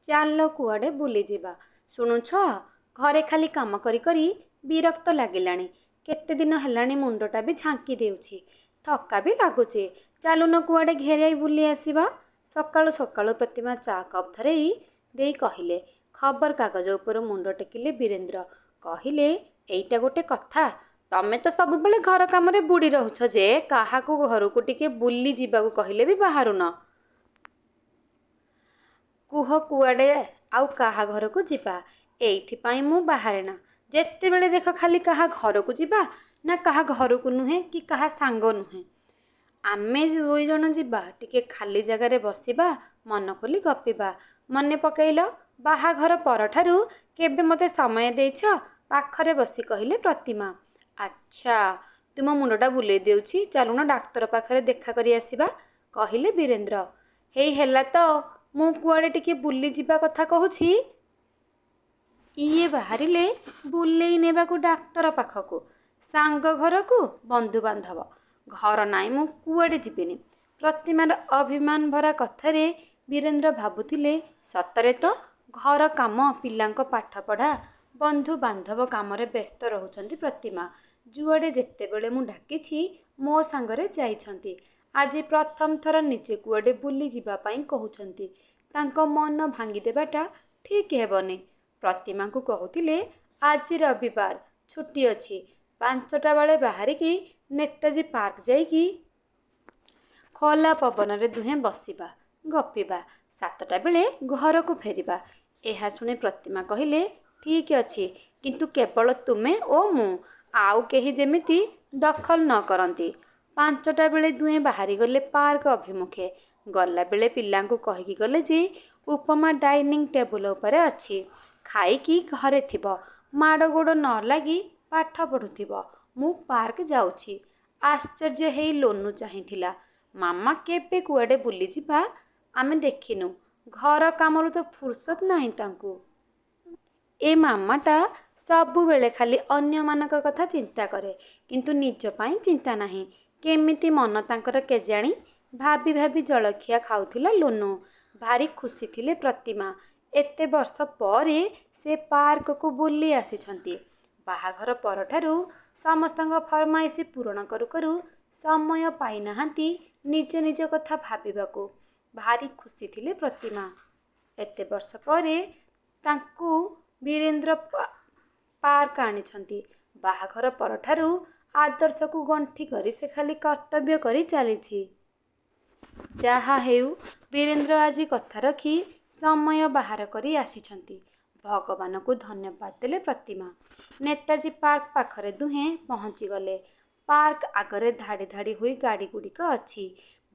ଚାଲ କୁଆଡ଼େ ବୁଲିଯିବା। ଶୁଣୁଛ, ଘରେ ଖାଲି କାମ କରି କରି ବିରକ୍ତ ଲାଗିଲାଣି। କେତେ ଦିନ ହେଲାଣି ମୁଣ୍ଡଟା ବି ଝାଙ୍କି ଦେଉଛି, ଥକା ବି ଲାଗୁଛି। ଚାଲୁନ କୁଆଡ଼େ ଘେରାଇ ବୁଲି ଆସିବା। ସକାଳୁ ସକାଳୁ ପ୍ରତିମା ଚା କପ୍ ଧରେଇ ଦେଇ କହିଲେ। ଖବରକାଗଜ ଉପରୁ ମୁଣ୍ଡ ଟେକିଲେ ବୀରେନ୍ଦ୍ର। କହିଲେ, ଏଇଟା ଗୋଟେ କଥା, ତମେ ତ ସବୁବେଳେ ଘର କାମରେ ବୁଡ଼ି ରହୁଛ ଯେ କାହାକୁ ଘରକୁ ଟିକେ ବୁଲି ଯିବାକୁ କହିଲେ ବି ବାହାରୁନ। କୁହ କୁଆଡ଼େ ଆଉ କାହା ଘରକୁ ଯିବା? ଏଇଥିପାଇଁ ମୁଁ ବାହାରେନା। ଯେତେବେଳେ ଦେଖ ଖାଲି କାହା ଘରକୁ ଯିବା, ନା କାହା ଘରକୁ ନୁହେଁ କି କାହା ସାଙ୍ଗ ନୁହେଁ। ଆମେ 2 ଜଣ ଯିବା, ଟିକେ ଖାଲି ଜାଗାରେ ବସିବା, ମନ ଖୋଲି ଗପିବା। ମନେ ପକେଇଲ, ବାହାଘର ପରଠାରୁ କେବେ ମୋତେ ସମୟ ଦେଇଛ? ପାଖରେ ବସି କହିଲେ ପ୍ରତିମା। ଆଚ୍ଛା, ତୁମ ମୁଣ୍ଡଟା ବୁଲେଇ ଦେଉଛି, ଚାଲୁନ ଡାକ୍ତର ପାଖରେ ଦେଖା କରି ଆସିବା, କହିଲେ ବୀରେନ୍ଦ୍ର। ହେଇ ହେଲା ତ, ମୁଁ କୁଆଡ଼େ ଟିକେ ବୁଲିଯିବା କଥା କହୁଛି। ଇଏ ବାହାରିଲେ ବୁଲେଇ ନେବାକୁ ଡାକ୍ତର ପାଖକୁ, ସାଙ୍ଗ ଘରକୁ, ବନ୍ଧୁବାନ୍ଧବ। ଘର ନାହିଁ, ମୁଁ କୁଆଡ଼େ ଯିବିନି। ପ୍ରତିମାର ଅଭିମାନ ଭରା କଥାରେ ବୀରେନ୍ଦ୍ର ଭାବୁଥିଲେ, ସତରେ ତ ଘର କାମ, ପିଲାଙ୍କ ପାଠପଢ଼ା, ବନ୍ଧୁବାନ୍ଧବ କାମରେ ବ୍ୟସ୍ତ ରହୁଛନ୍ତି ପ୍ରତିମା। ଯୁଆଡ଼େ ଯେତେବେଳେ ମୁଁ ଡାକିଛି ମୋ ସାଙ୍ଗରେ ଯାଇଛନ୍ତି। ଆଜି ପ୍ରଥମ ଥର ନିଜେ କୁଆଡ଼େ ବୁଲି ଯିବା ପାଇଁ କହୁଛନ୍ତି। ତାଙ୍କ ମନ ଭାଙ୍ଗି ଦେବାଟା ଠିକ୍ ହେବନି। ପ୍ରତିମାଙ୍କୁ କହୁଥିଲେ, ଆଜି ରବିବାର, ଛୁଟି ଅଛି। 5ଟା ବେଳେ ବାହାରିକି ନେତାଜୀ ପାର୍କ ଯାଇକି ଖୋଲା ପବନରେ ଦୁହେଁ ବସିବା, ଗପିବା। 7ଟା ବେଳେ ଘରକୁ ଫେରିବା। ଏହା ଶୁଣି ପ୍ରତିମା କହିଲେ, ଠିକ୍ ଅଛି, କିନ୍ତୁ କେବଳ ତୁମେ ଓ ମୁଁ, ଆଉ କେହି ଯେମିତି ଦଖଲ ନ କରନ୍ତି। 5ଟା ବେଳେ ଦୁହେଁ ବାହାରିଗଲେ ପାର୍କ ଅଭିମୁଖେ। ଗଲାବେଳେ ପିଲାଙ୍କୁ କହିକି ଗଲେ ଯେ ଉପମା ଡାଇନିଂ ଟେବୁଲ ଉପରେ ଅଛି। ଖାଇକି ଘରେ ଥିବ, ମାଡ଼ଗୋଡ଼ ନ ଲାଗି ପାଠ ପଢ଼ୁଥିବ। ମୁଁ ପାର୍କ ଯାଉଛି। ଆଶ୍ଚର୍ଯ୍ୟ ହେଇ ଲୋନୁ ଚାହିଁଥିଲା। ମାମା କେବେ କୁଆଡ଼େ ବୁଲିଯିବା ଆମେ ଦେଖିନୁ। ଘର କାମରୁ ତ ଫୁର୍ସତ ନାହିଁ ତାଙ୍କୁ। ଏ ମାମାଟା ସବୁବେଳେ ଖାଲି ଅନ୍ୟମାନଙ୍କ କଥା ଚିନ୍ତା କରେ, କିନ୍ତୁ ନିଜ ପାଇଁ ଚିନ୍ତା ନାହିଁ। କେମିତି ମନ ତାଙ୍କର କେଜାଣି। ଭାବି ଭାବି ଜଳଖିଆ ଖାଉଥିଲା ଲୋନୁ। ଭାରି ଖୁସି ଥିଲେ ପ୍ରତିମା। ଏତେ ବର୍ଷ ପରେ ସେ ପାର୍କକୁ ବୁଲି ଆସିଛନ୍ତି। ବାହାଘର ପରଠାରୁ ସମସ୍ତଙ୍କ ଫରମାଇଶ ପୂରଣ କରୁ କରୁ ସମୟ ପାଇନାହାନ୍ତି ନିଜ ନିଜ କଥା ଭାବିବାକୁ। ଭାରି ଖୁସି ଥିଲେ ପ୍ରତିମା। ଏତେ ବର୍ଷ ପରେ ତାଙ୍କୁ ବୀରେନ୍ଦ୍ର ପାର୍କ ଆଣିଛନ୍ତି। ବାହାଘର ପରଠାରୁ ଆଦର୍ଶକୁ ଗଣ୍ଠି କରି ସେ ଖାଲି କର୍ତ୍ତବ୍ୟ କରି ଚାଲିଛି। ଯାହା ହେଉ, ବୀରେନ୍ଦ୍ର ଆଜି କଥା ରଖି ସମୟ ବାହାର କରି ଆସିଛନ୍ତି। ଭଗବାନଙ୍କୁ ଧନ୍ୟବାଦ ଦେଲେ ପ୍ରତିମା। ନେତାଜୀ ପାର୍କ ପାଖରେ ଦୁହେଁ ପହଞ୍ଚିଗଲେ। ପାର୍କ ଆଗରେ ଧାଡ଼ି ଧାଡ଼ି ହୋଇ ଗାଡ଼ିଗୁଡ଼ିକ ଅଛି।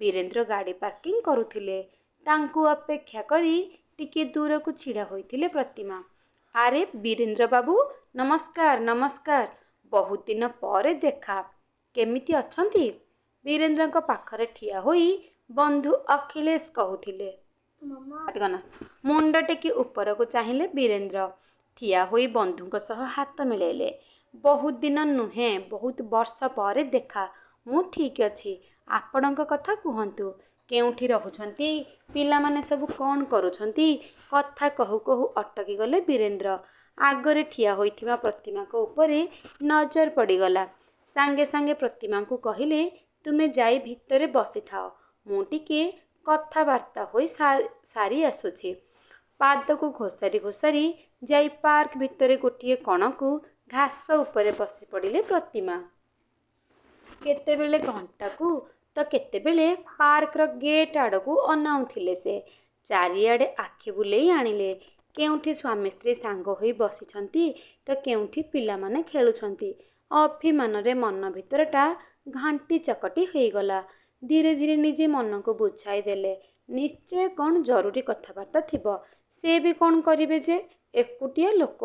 ବୀରେନ୍ଦ୍ର ଗାଡ଼ି ପାର୍କିଂ କରୁଥିଲେ। ତାଙ୍କୁ ଅପେକ୍ଷା କରି ଟିକେ ଦୂରକୁ ଛିଡ଼ା ହୋଇଥିଲେ ପ୍ରତିମା। ଆରେ ବୀରେନ୍ଦ୍ର ବାବୁ, ନମସ୍କାର ନମସ୍କାର। ବହୁତ ଦିନ ପରେ ଦେଖା। କେମିତି ଅଛନ୍ତି? ବୀରେନ୍ଦ୍ରଙ୍କ ପାଖରେ ଠିଆ ହୋଇ ବନ୍ଧୁ ଅଖିଲେଶ କହୁଥିଲେ। ମୁଣ୍ଡ ଟେକି ଉପରକୁ ଚାହିଁଲେ ବୀରେନ୍ଦ୍ର। ଠିଆ ହୋଇ ବନ୍ଧୁଙ୍କ ସହ ହାତ ମିଳେଇଲେ। ବହୁତ ଦିନ ନୁହେଁ, ବହୁତ ବର୍ଷ ପରେ ଦେଖା। ମୁଁ ଠିକ୍ ଅଛି। ଆପଣଙ୍କ କଥା କୁହନ୍ତୁ। କେଉଁଠି ରହୁଛନ୍ତି? ପିଲାମାନେ ସବୁ କ'ଣ କରୁଛନ୍ତି? କଥା କହୁ କହୁ ଅଟକି ଗଲେ ବୀରେନ୍ଦ୍ର। ଆଗରେ ଠିଆ ହୋଇଥିବା ପ୍ରତିମାଙ୍କ ଉପରେ ନଜର ପଡ଼ିଗଲା। ସାଙ୍ଗେ ସାଙ୍ଗେ ପ୍ରତିମାଙ୍କୁ କହିଲେ, ତୁମେ ଯାଇ ଭିତରେ ବସିଥାଅ, ମୁଁ ଟିକେ କଥାବାର୍ତ୍ତା ହୋଇ ସାରି ଆସୁଛି। ପାଦକୁ ଘୋଷାରି ଘୋଷାରି ଯାଇ ପାର୍କ ଭିତରେ ଗୋଟିଏ କଣକୁ ଘାସ ଉପରେ ବସି ପଡ଼ିଲେ ପ୍ରତିମା। କେତେବେଳେ ଘଣ୍ଟାକୁ ତ କେତେବେଳେ ପାର୍କର ଗେଟ୍ ଆଡ଼କୁ ଅନାଉଥିଲେ ସେ। ଚାରିଆଡ଼େ ଆଖି ବୁଲେଇ ଆଣିଲେ। କେଉଁଠି ସ୍ୱାମୀ ସ୍ତ୍ରୀ ସାଙ୍ଗ ହୋଇ ବସିଛନ୍ତି, ତ କେଉଁଠି ପିଲାମାନେ ଖେଳୁଛନ୍ତି। ଅଭିମାନରେ ମନ ଭିତରଟା ଘାଣ୍ଟି ଚକଟି ହୋଇଗଲା। ଧୀରେ ଧୀରେ ନିଜେ ମନକୁ ବୁଝାଇ ଦେଲେ, ନିଶ୍ଚୟ କ'ଣ ଜରୁରୀ କଥାବାର୍ତ୍ତା ଥିବ। ସେ ବି କ'ଣ କରିବେ ଯେ, ଏକୁଟିଆ ଲୋକ।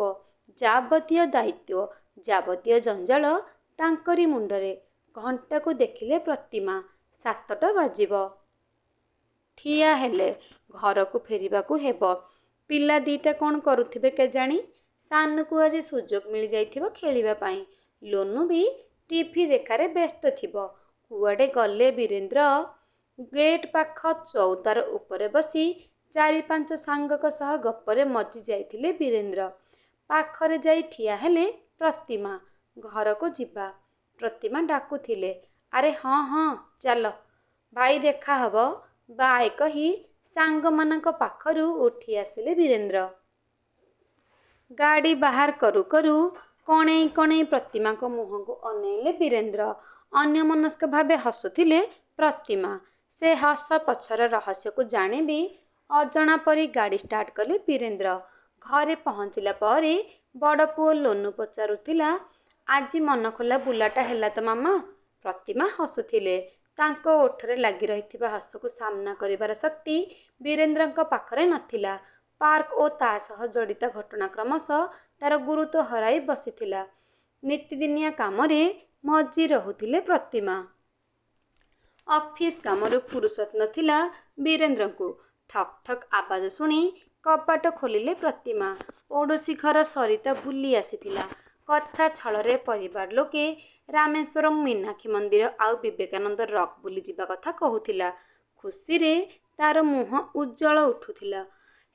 ଯାବତୀୟ ଦାୟିତ୍ୱ, ଯାବତୀୟ ଜଞ୍ଜାଳ ତାଙ୍କରି ମୁଣ୍ଡରେ। ଘଣ୍ଟାକୁ ଦେଖିଲେ ପ୍ରତିମା। 7ଟା ବାଜିବ। ଠିଆ ହେଲେ। ଘରକୁ ଫେରିବାକୁ ହେବ। ପିଲା ଦିଟା କ'ଣ କରୁଥିବେ କେଜାଣି। ସାନକୁ ଆଜି ସୁଯୋଗ ମିଳିଯାଇଥିବ ଖେଳିବା ପାଇଁ। ଲୋନୁ ବି ଟିଭି ଦେଖାରେ ବ୍ୟସ୍ତ ଥିବ। କୁଆଡ଼େ ଗଲେ ବୀରେନ୍ଦ୍ର? ଗେଟ୍ ପାଖ ଚଉତାର ଉପରେ ବସି 4-5 ସାଙ୍ଗଙ୍କ ସହ ଗପରେ ମଜି ଯାଇଥିଲେ ବୀରେନ୍ଦ୍ର। ପାଖରେ ଯାଇ ଠିଆ ହେଲେ ପ୍ରତିମା। ଘରକୁ ଯିବା। ପ୍ରତିମା ଡାକୁଥିଲେ। ଆରେ ହଁ ହଁ ଚାଲ, ଭାଇ ଦେଖା ହବ, ବାଏ କହି ସାଙ୍ଗମାନଙ୍କ ପାଖରୁ ଉଠି ଆସିଲେ ବୀରେନ୍ଦ୍ର। ଗାଡ଼ି ବାହାର କରୁ କରୁ କଣେଇ କଣେଇ ପ୍ରତିମାଙ୍କ ମୁହଁକୁ ଅନେଇଲେ ବୀରେନ୍ଦ୍ର। ଅନ୍ୟମନସ୍କ ଭାବେ ହସୁଥିଲେ ପ୍ରତିମା। ସେ ହସ ପଛର ରହସ୍ୟକୁ ଜାଣି ବି ଅଜଣା ପରି ଗାଡ଼ି ଷ୍ଟାର୍ଟ କଲେ ବୀରେନ୍ଦ୍ର। ଘରେ ପହଞ୍ଚିଲା ପରେ ବଡ଼ ପୁଅ ଲୋନୁ ପଚାରୁଥିଲା, ଆଜି ମନଖୋଲା ବୁଲାଟା ହେଲା ତ ମାମା? ପ୍ରତିମା ହସୁଥିଲେ। ତାଙ୍କ ଓଠରେ ଲାଗି ରହିଥିବା ହସକୁ ସାମ୍ନା କରିବାର ଶକ୍ତି ବୀରେନ୍ଦ୍ରଙ୍କ ପାଖରେ ନଥିଲା। ପାର୍କ ଓ ତା ସହ ଜଡ଼ିତ ଘଟଣା କ୍ରମଶଃ ତାର ଗୁରୁତ୍ୱ ହରାଇ ବସିଥିଲା। ନିତିଦିନିଆ କାମରେ ମଜି ରହୁଥିଲେ ପ୍ରତିମା। ଅଫିସ କାମରୁ ଫୁରୁସତ ନଥିଲା ବୀରେନ୍ଦ୍ରଙ୍କୁ। ଠକ୍ ଠକ୍ ଆବାଜ ଶୁଣି କବାଟ ଖୋଲିଲେ ପ୍ରତିମା। ପଡ଼ୋଶୀ ଘର ସରିତା ବୁଲି ଆସିଥିଲା। କଥା ଛଳରେ ପରିବାର ଲୋକେ ରାମେଶ୍ୱରମ୍, ମୀନାକ୍ଷୀ ମନ୍ଦିର ଆଉ ବିବେକାନନ୍ଦ ରକ୍ ବୁଲିଯିବା କଥା କହୁଥିଲା। ଖୁସିରେ ତାର ମୁହଁ ଉଜ୍ଜ୍ୱଳ ଉଠୁଥିଲା।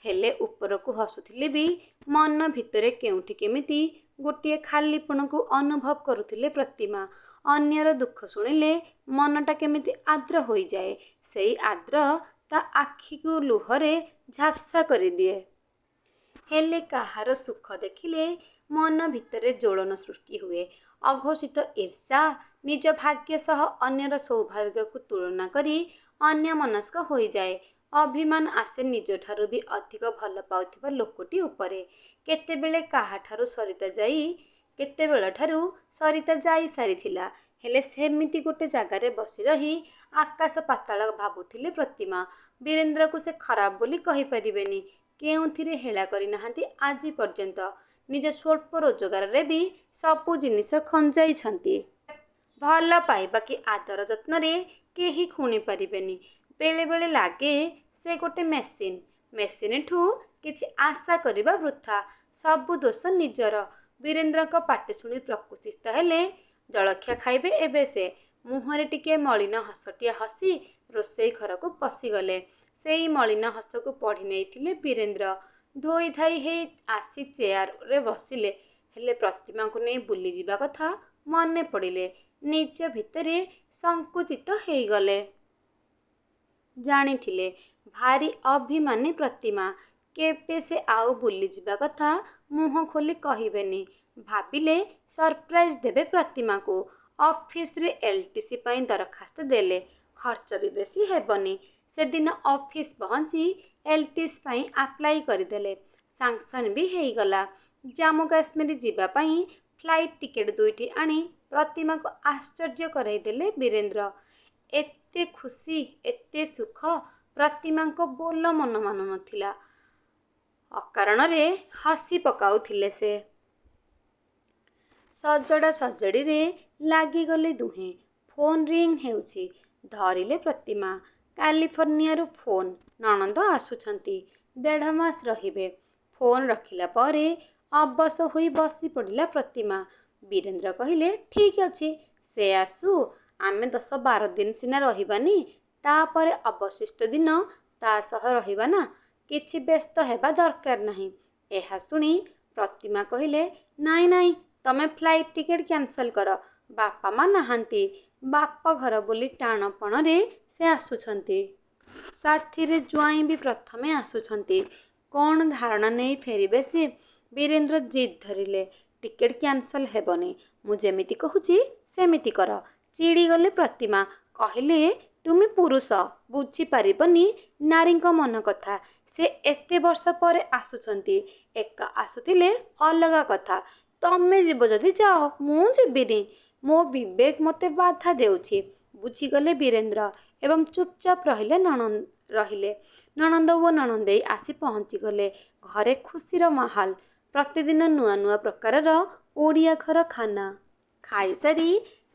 ହେଲେ ଉପରକୁ ହସୁଥିଲେ ବି ମନ ଭିତରେ କେଉଁଠି କେମିତି ଗୋଟିଏ ଖାଲିପଣକୁ ଅନୁଭବ କରୁଥିଲେ ପ୍ରତିମା। ଅନ୍ୟର ଦୁଃଖ ଶୁଣିଲେ ମନଟା କେମିତି ଆର୍ଦ୍ର ହୋଇଯାଏ। ସେଇ ଆର୍ଦ୍ର ତା ଆଖିକୁ ଲୁହରେ ଝାପ୍ସା କରିଦିଏ। ହେଲେ କାହାର ସୁଖ ଦେଖିଲେ ମନ ଭିତରେ ଜ୍ୱଳନ ସୃଷ୍ଟି ହୁଏ। ଅଘୋଷିତ ଈର୍ଷା, ନିଜ ଭାଗ୍ୟ ସହ ଅନ୍ୟର ସୌଭାଗ୍ୟକୁ ତୁଳନା କରି ଅନ୍ୟମନସ୍କ ହୋଇଯାଏ। ଅଭିମାନ ଆସେ ନିଜଠାରୁ ବି ଅଧିକ ଭଲ ପାଉଥିବା ଲୋକଟି ଉପରେ। କେତେବେଳଠାରୁ ସରିତା ଯାଇ ସାରିଥିଲା। ହେଲେ ସେମିତି ଗୋଟେ ଜାଗାରେ ବସି ରହି ଆକାଶ ପାତାଳ ଭାବୁଥିଲେ ପ୍ରତିମା। ବୀରେନ୍ଦ୍ରକୁ ସେ ଖରାପ ବୋଲି କହିପାରିବେନି। କେଉଁଥିରେ ହେଳା କରିନାହାନ୍ତି ଆଜି ପର୍ଯ୍ୟନ୍ତ। ନିଜ ସ୍ୱଳ୍ପ ରୋଜଗାରରେ ବି ସବୁ ଜିନିଷ ଖଞ୍ଜାଇଛନ୍ତି। ଭଲ ପାଇବା କି ଆଦର ଯତ୍ନରେ କେହି ଖୁଣି ପାରିବେନି। ବେଳେବେଳେ ଲାଗେ ସେ ଗୋଟେ ମେସିନ୍। ମେସିନ୍ଠୁ କିଛି ଆଶା କରିବା ବୃଥା। ସବୁ ଦୋଷ ନିଜର। ବୀରେନ୍ଦ୍ରଙ୍କ ପାଟି ଶୁଣି ପ୍ରକୃତିସ୍ଥ ହେଲେ। ଜଳଖିଆ ଖାଇବେ ଏବେ ସେ। ମୁହଁରେ ଟିକିଏ ମଳିନ ହସଟିଏ ହସି ରୋଷେଇ ଘରକୁ ପଶିଗଲେ। ସେଇ ମଳିନ ହସକୁ ପଢ଼ି ନେଇଥିଲେ ବୀରେନ୍ଦ୍ର। ଧୋଇ ଧାଇ ହେଇ ଆସି ଚେୟାରରେ ବସିଲେ। ହେଲେ ପ୍ରତିମାଙ୍କୁ ନେଇ ବୁଲିଯିବା କଥା ମନେ ପଡ଼ିଲେ ନିଜ ଭିତରେ ସଙ୍କୁଚିତ ହେଇଗଲେ। ଜାଣିଥିଲେ ଭାରି ଅଭିମାନୀ ପ୍ରତିମା। କେବେ ସେ ଆଉ ବୁଲିଯିବା କଥା ମୁହଁ ଖୋଲି କହିବେନି। ଭାବିଲେ ସରପ୍ରାଇଜ୍ ଦେବେ ପ୍ରତିମାକୁ। ଅଫିସରେ LTC ପାଇଁ ଦରଖାସ୍ତ ଦେଲେ। ଖର୍ଚ୍ଚ ବି ବେଶୀ ହେବନି। ସେଦିନ ଅଫିସ ପହଞ୍ଚି LTC ପାଇଁ ଆପ୍ଲାଇ କରିଦେଲେ। ସାଂସନ ବି ହେଇଗଲା। ଜାମ୍ମୁ କାଶ୍ମୀର ଯିବା ପାଇଁ ଫ୍ଲାଇଟ୍ ଟିକେଟ୍ 2ଟି ଆଣି ପ୍ରତିମାକୁ ଆଶ୍ଚର୍ଯ୍ୟ କରାଇଦେଲେ ବୀରେନ୍ଦ୍ର। ଏତେ ଖୁସି, ଏତେ ସୁଖ ପ୍ରତିମାଙ୍କ ବୋଲ ମନ ମାନୁ ନଥିଲା। ଅକାରଣରେ ହସି ପକାଉଥିଲେ ସେ। ସଜଡ଼ା ସଜଡ଼ିରେ ଲାଗିଗଲେ ଦୁହେଁ। ଫୋନ୍ ରିଂ ହେଉଛି। ଧରିଲେ ପ୍ରତିମା। କାଲିଫର୍ଣ୍ଣିଆରୁ ଫୋନ୍। ନଣନ୍ଦ ଆସୁଛନ୍ତି। 1.5 ମାସ ରହିବେ। ଫୋନ୍ ରଖିଲା ପରେ ଅବଶ ହୋଇ ବସି ପଡ଼ିଲା ପ୍ରତିମା। ବୀରେନ୍ଦ୍ର କହିଲେ, ଠିକ୍ ଅଛି, ସେ ଆସୁ। ଆମେ 10-12 ଦିନ ସିନା ରହିବାନି, ତାପରେ ଅବଶିଷ୍ଟ ଦିନ ତା ସହ ରହିବା ନା। କିଛି ବ୍ୟସ୍ତ ହେବା ଦରକାର ନାହିଁ। ଏହା ଶୁଣି ପ୍ରତିମା କହିଲେ, ନାଇଁ ନାଇଁ, ତମେ ଫ୍ଲାଇଟ୍ ଟିକେଟ୍ କ୍ୟାନସଲ୍ କର। ବାପା ମା ନାହାନ୍ତି। ବାପ ଘର ବୋଲି ଟାଣପଣରେ ସେ ଆସୁଛନ୍ତି। ସାଥିରେ ଜ୍ୱାଇଁ ବି ପ୍ରଥମେ ଆସୁଛନ୍ତି। କ'ଣ ଧାରଣା ନେଇ ଫେରିବେ ସିଏ? ବୀରେନ୍ଦ୍ର ଜିଦ୍ ଧରିଲେ। ଟିକେଟ୍ କ୍ୟାନସଲ୍ ହେବନି। ମୁଁ ଯେମିତି କହୁଛି ସେମିତି କର। ଚିଡ଼ିଗଲେ ପ୍ରତିମା। କହିଲେ, ତୁମେ ପୁରୁଷ, ବୁଝିପାରିବନି ନାରୀଙ୍କ ମନ କଥା। ସେ ଏତେ ବର୍ଷ ପରେ ଆସୁଛନ୍ତି। ଏକା ଆସୁଥିଲେ ଅଲଗା କଥା। ତମେ ଯିବ ଯଦି ଯାଅ, ମୁଁ ଯିବିନି। ମୋ ବିବେକ ମୋତେ ବାଧା ଦେଉଛି। ବୁଝିଗଲେ ବୀରେନ୍ଦ୍ର ଏବଂ ଚୁପଚାପ ରହିଲେ। ନଣନ୍ଦ ଓ ନଣନ୍ଦେଇ ଆସି ପହଞ୍ଚିଗଲେ। ଘରେ ଖୁସିର ମାହୋଲ। ପ୍ରତିଦିନ ନୂଆ ନୂଆ ପ୍ରକାରର ଓଡ଼ିଆ ଘର ଖାନା। ଖାଇସାରି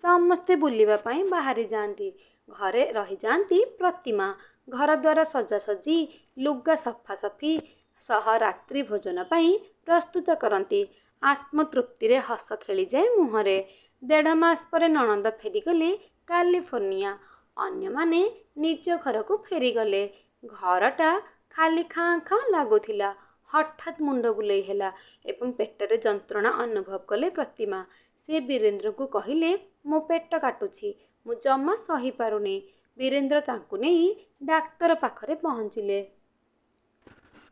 ସମସ୍ତେ ବୁଲିବା ପାଇଁ ବାହାରି ଯାଆନ୍ତି। ଘରେ ରହିଯାଆନ୍ତି ପ୍ରତିମା। ଘରଦ୍ୱାର ସଜାସଜି, ଲୁଗା ସଫାସଫି ସହ ରାତ୍ରି ଭୋଜନ ପାଇଁ ପ୍ରସ୍ତୁତ କରନ୍ତି। ଆତ୍ମତୃପ୍ତିରେ ହସ ଖେଳିଯାଏ ମୁହଁରେ। 1.5 ମାସ ପରେ ନଣନ୍ଦ ଫେରିଗଲେ କାଲିଫର୍ଣ୍ଣିଆ। ଅନ୍ୟମାନେ ନିଜ ଘରକୁ ଫେରିଗଲେ। ଘରଟା ଖାଲି ଖାଁ ଖାଁ ଲାଗୁଥିଲା। ହଠାତ୍ ମୁଣ୍ଡ ବୁଲେଇ ହେଲା ଏବଂ ପେଟରେ ଯନ୍ତ୍ରଣା ଅନୁଭବ କଲେ ପ୍ରତିମା। ସେ ବୀରେନ୍ଦ୍ରଙ୍କୁ କହିଲେ, ମୋ ପେଟ କାଟୁଛି, ମୁଁ ଜମା ସହିପାରୁନି। ବୀରେନ୍ଦ୍ର ତାଙ୍କୁ ନେଇ ଡାକ୍ତର ପାଖରେ ପହଞ୍ଚିଲେ।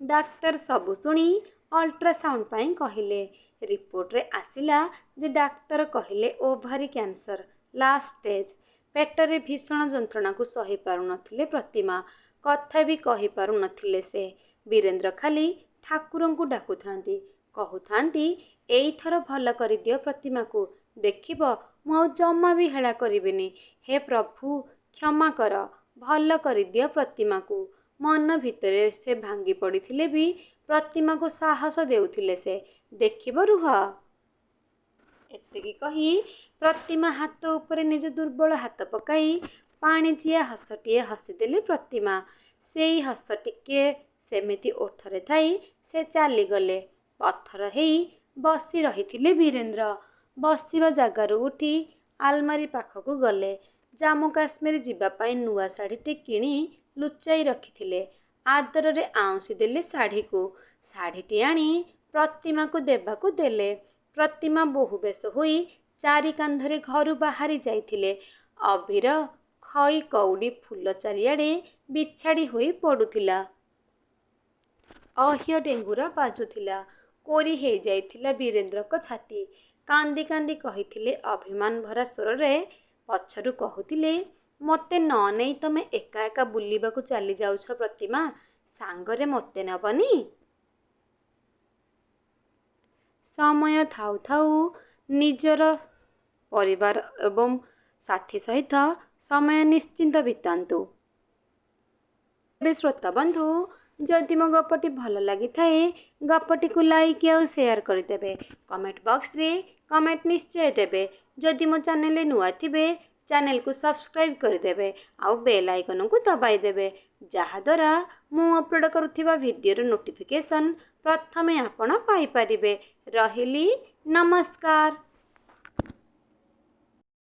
ଡାକ୍ତର ସବୁ ଶୁଣି ଅଲ୍ଟ୍ରାସାଉଣ୍ଡ ପାଇଁ କହିଲେ। ରିପୋର୍ଟରେ ଆସିଲା ଯେ ଡାକ୍ତର କହିଲେ ଓଭାରି କ୍ୟାନ୍ସର ଲାଷ୍ଟ ଷ୍ଟେଜ୍। ପେଟରେ ଭୀଷଣ ଯନ୍ତ୍ରଣାକୁ ସହିପାରୁନଥିଲେ ପ୍ରତିମା। କଥା ବି କହିପାରୁନଥିଲେ ସେ। ବୀରେନ୍ଦ୍ର ଖାଲି ଠାକୁରଙ୍କୁ ଡାକୁଥାନ୍ତି, କହୁଥାନ୍ତି ଏଇଥର ଭଲ କରିଦିଅ ପ୍ରତିମାକୁ। ଦେଖିବ ମୁଁ ଆଉ ଜମା ବି ହେଳା କରିବିନି। ହେ ପ୍ରଭୁ କ୍ଷମା କର, ଭଲ କରିଦିଅ ପ୍ରତିମାକୁ। ମନ ଭିତରେ ସେ ଭାଙ୍ଗି ପଡ଼ିଥିଲେ ବି ପ୍ରତିମାକୁ ସାହସ ଦେଉଥିଲେ ସେ। ଦେଖିବ ରୁହ। ଏତିକି କହି ପ୍ରତିମା ହାତ ଉପରେ ନିଜ ଦୁର୍ବଳ ହାତ ପକାଇ ପାଣିଚିଆ ହସଟିଏ ହସିଦେଲେ ପ୍ରତିମା। ସେଇ ହସ ଟିକିଏ ସେମିତି ଓଠରେ ଥାଇ ସେ ଚାଲିଗଲେ। ପଥର ହେଇ ବସି ରହିଥିଲେ ବୀରେନ୍ଦ୍ର। ବସିବା ଜାଗାରୁ ଉଠି ଆଲମାରୀ ପାଖକୁ ଗଲେ। ଜାମ୍ମୁ କାଶ୍ମୀର ଯିବା ପାଇଁ ନୂଆ ଶାଢ଼ୀଟେ କିଣି ଲୁଚାଇ ରଖିଥିଲେ। ଆଦରରେ ଆଉଁସି ଦେଲେ ଶାଢ଼ୀକୁ। ଶାଢ଼ୀଟି ଆଣି ପ୍ରତିମାକୁ ଦେବାକୁ ଦେଲେ। ପ୍ରତିମା ବୋହୂ ବେଶ ହୋଇ ଚାରି କାନ୍ଧରେ ଘରୁ ବାହାରି ଯାଇଥିଲେ। ଅଭିର ଖଇ କଉଡ଼ି ଫୁଲ ଚାରିଆଡ଼େ ବିଛାଡ଼ି ହୋଇ ପଡ଼ୁଥିଲା। ଅହ୍ୟ ଡେଙ୍ଗୁରା ବାଜୁଥିଲା। କୋରି ହେଇଯାଇଥିଲା ବୀରେନ୍ଦ୍ରଙ୍କ ଛାତି। କାନ୍ଦି କାନ୍ଦି କହିଥିଲେ ଅଭିମାନ ଭରା ସ୍ୱରରେ। ପଛରୁ କହୁଥିଲେ, ମୋତେ ନ ନେଇ ତମେ ଏକା ଏକା ବୁଲିବାକୁ ଚାଲି ଯାଉଛ ପ୍ରତିମା, ସାଙ୍ଗରେ ମୋତେ ନେବନି? ସମୟ ଥାଉ ଥାଉ ନିଜର ପରିବାର ଏବଂ ସାଥୀ ସହିତ ସମୟ ନିଶ୍ଚିନ୍ତ ବିତାନ୍ତୁ। ଏବେ ଶ୍ରୋତାବନ୍ଧୁ, ଯଦି ମୋ ଗପଟି ଭଲ ଲାଗିଥାଏ ଗପଟିକୁ ଲାଇକ୍ ଆଉ ସେୟାର କରିଦେବେ। କମେଣ୍ଟ ବକ୍ସରେ କମେଣ୍ଟ ନିଶ୍ଚୟ ଦେବେ। ଯଦି ମୋ ଚ୍ୟାନେଲରେ ନୂଆ ଥିବେ ଚ୍ୟାନେଲକୁ ସବସ୍କ୍ରାଇବ୍ କରିଦେବେ ଆଉ ବେଲ୍ ଆଇକନକୁ ଦବାଇ ଦେବେ, ଯାହାଦ୍ୱାରା ମୁଁ ଅପଲୋଡ଼ କରୁଥିବା ଭିଡ଼ିଓର ନୋଟିଫିକେସନ୍ ପ୍ରଥମେ ଆପଣ ପାଇପାରିବେ। ରହିଲି, ନମସ୍କାର।